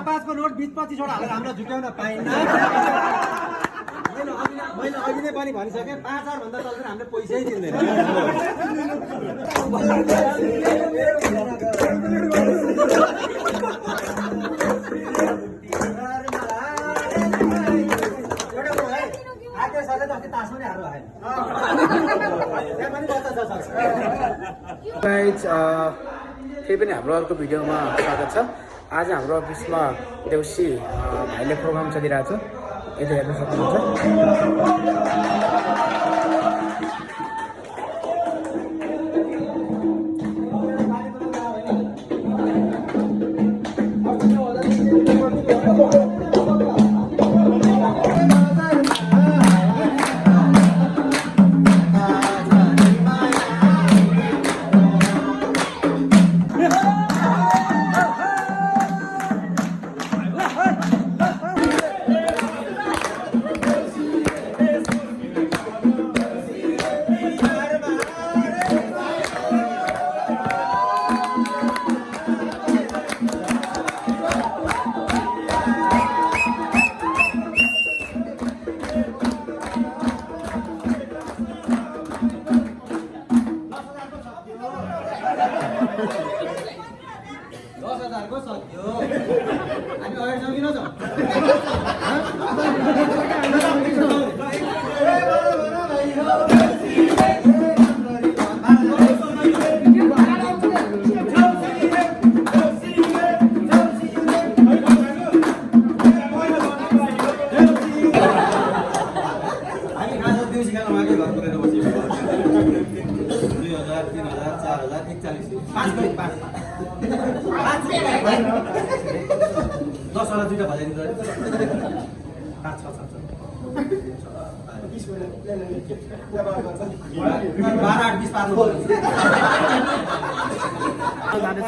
पाँचको नोट 20-25 वटा हालेर हामीलाई झुक्याउन पाइन्न। मैले अघि नै पनि भनिसकेँ 5,000 भन्दा तल हामीले पैसै दिँदैन। फेरि पनि हाम्रो अर्को भिडियोमा स्वागत छ। आज हाम्रो अफिसमा देउसी भाइले प्रोग्राम चलिरहेको छ, यता हेर्न सक्नुहुन्छ।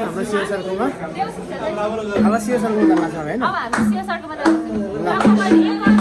हाम्रो सिएसआरकोमा अब सिएसआरको जान्न छ हैन। अब हामी सिएसआरकोमा जान्छौँ।